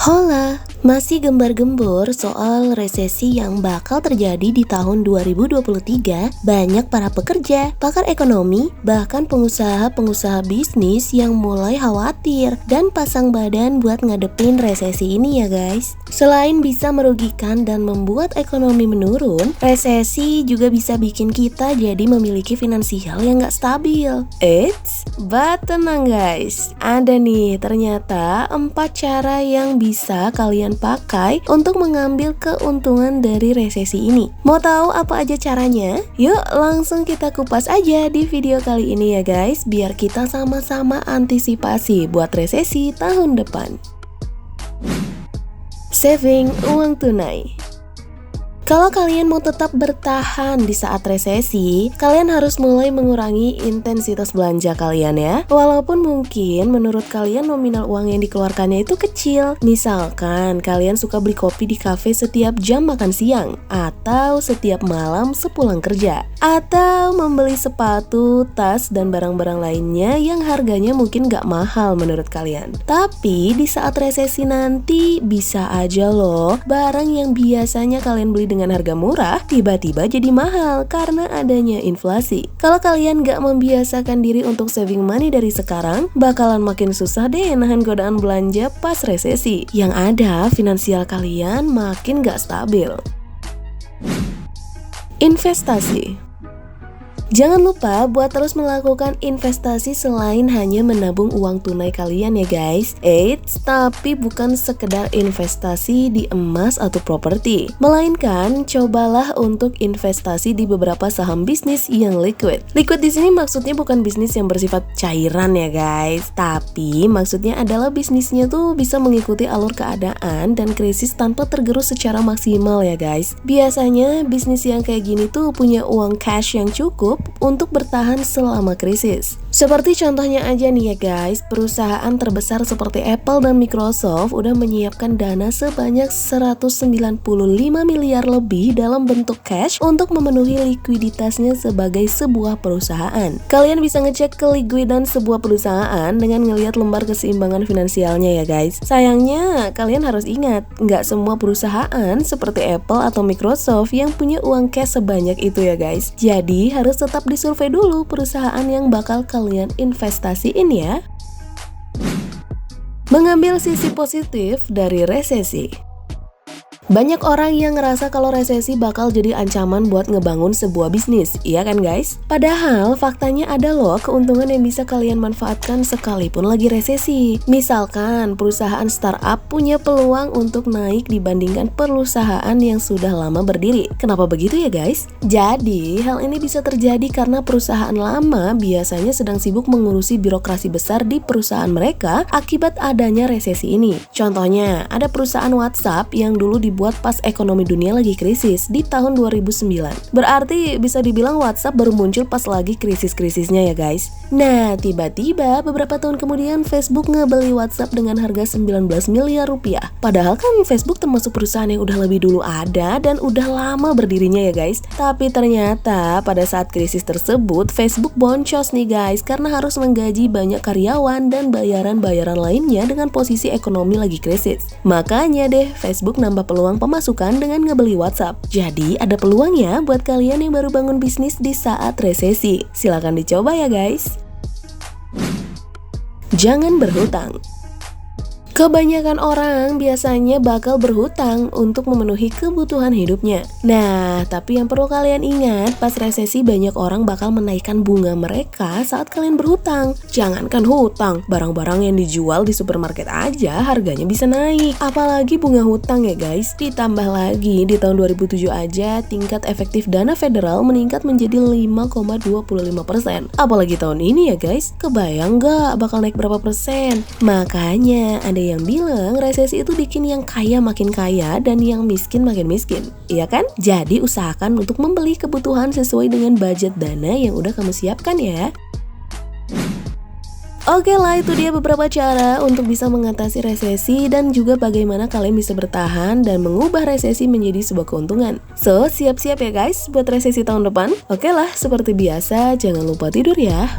Hola, masih gembar-gembor soal resesi yang bakal terjadi di tahun 2023. Banyak para pekerja, pakar ekonomi, bahkan pengusaha-pengusaha bisnis yang mulai khawatir dan pasang badan buat ngadepin resesi ini ya guys. Selain bisa merugikan dan membuat ekonomi menurun, resesi juga bisa bikin kita jadi memiliki finansial yang gak stabil. But tenang guys, ada nih ternyata 4 cara yang bisa kalian pakai untuk mengambil keuntungan dari resesi ini. Mau tahu apa aja caranya? Yuk langsung kita kupas aja di video kali ini ya guys, biar kita sama-sama antisipasi buat resesi tahun depan. Saving uang tunai. Kalau kalian mau tetap bertahan di saat resesi, kalian harus mulai mengurangi intensitas belanja kalian ya. Walaupun mungkin menurut kalian nominal uang yang dikeluarkannya itu kecil. Misalkan kalian suka beli kopi di kafe setiap jam makan siang, atau setiap malam sepulang kerja, atau membeli sepatu, tas, dan barang-barang lainnya yang harganya mungkin gak mahal menurut kalian. Tapi di saat resesi nanti bisa aja loh, barang yang biasanya kalian beli dengan harga murah tiba-tiba jadi mahal karena adanya inflasi. Kalau kalian gak membiasakan diri untuk saving money dari sekarang, bakalan makin susah deh nahan godaan belanja pas resesi. Yang ada finansial kalian makin gak stabil. Investasi. Jangan lupa buat terus melakukan investasi selain hanya menabung uang tunai kalian ya guys. Tapi bukan sekedar investasi di emas atau properti, melainkan cobalah untuk investasi di beberapa saham bisnis yang liquid. Liquid di sini maksudnya bukan bisnis yang bersifat cairan ya guys, tapi maksudnya adalah bisnisnya tuh bisa mengikuti alur keadaan dan krisis tanpa tergerus secara maksimal ya guys. Biasanya bisnis yang kayak gini tuh punya uang cash yang cukup untuk bertahan selama krisis. Seperti contohnya aja nih ya guys, perusahaan terbesar seperti Apple dan Microsoft udah menyiapkan dana sebanyak 195 miliar lebih dalam bentuk cash untuk memenuhi likuiditasnya sebagai sebuah perusahaan. Kalian bisa ngecek kelikuidan sebuah perusahaan dengan ngelihat lembar keseimbangan finansialnya ya guys. Sayangnya kalian harus ingat, nggak semua perusahaan seperti Apple atau Microsoft yang punya uang cash sebanyak itu ya guys. Jadi harus tetap disurvei dulu perusahaan yang bakal kalian investasiin ya. Mengambil sisi positif dari resesi. Banyak orang yang ngerasa kalau resesi bakal jadi ancaman buat ngebangun sebuah bisnis, iya kan guys? Padahal faktanya ada loh keuntungan yang bisa kalian manfaatkan sekalipun lagi resesi. Misalkan perusahaan startup punya peluang untuk naik dibandingkan perusahaan yang sudah lama berdiri. Kenapa begitu ya guys? Jadi hal ini bisa terjadi karena perusahaan lama biasanya sedang sibuk mengurusi birokrasi besar di perusahaan mereka akibat adanya resesi ini. Contohnya, ada perusahaan WhatsApp yang dulu dibuat pas ekonomi dunia lagi krisis di tahun 2009. Berarti bisa dibilang WhatsApp baru muncul pas lagi krisis-krisisnya ya guys. Nah, tiba-tiba beberapa tahun kemudian Facebook ngebeli WhatsApp dengan harga 19 miliar rupiah. Padahal kan Facebook termasuk perusahaan yang udah lebih dulu ada dan udah lama berdirinya ya guys. Tapi ternyata pada saat krisis tersebut Facebook boncos nih guys karena harus menggaji banyak karyawan dan bayaran-bayaran lainnya dengan posisi ekonomi lagi krisis. Makanya deh Facebook nambah peluang pemasukan dengan ngebeli WhatsApp. Jadi ada peluangnya buat kalian yang baru bangun bisnis di saat resesi. Silakan dicoba ya guys. Jangan berhutang. Kebanyakan orang biasanya bakal berhutang untuk memenuhi kebutuhan hidupnya. Nah, tapi yang perlu kalian ingat, pas resesi banyak orang bakal menaikkan bunga mereka saat kalian berhutang. Jangankan hutang, barang-barang yang dijual di supermarket aja harganya bisa naik. Apalagi bunga hutang ya guys. Ditambah lagi di tahun 2007 aja tingkat efektif dana federal meningkat menjadi 5,25%. Apalagi tahun ini ya guys, kebayang gak bakal naik berapa persen? Makanya ada yang bilang resesi itu bikin yang kaya makin kaya dan yang miskin makin miskin, iya kan? Jadi usahakan untuk membeli kebutuhan sesuai dengan budget dana yang udah kamu siapkan ya. Oke lah, itu dia beberapa cara untuk bisa mengatasi resesi dan juga bagaimana kalian bisa bertahan dan mengubah resesi menjadi sebuah keuntungan. So, siap-siap ya guys buat resesi tahun depan. Oke lah, seperti biasa jangan lupa tidur ya.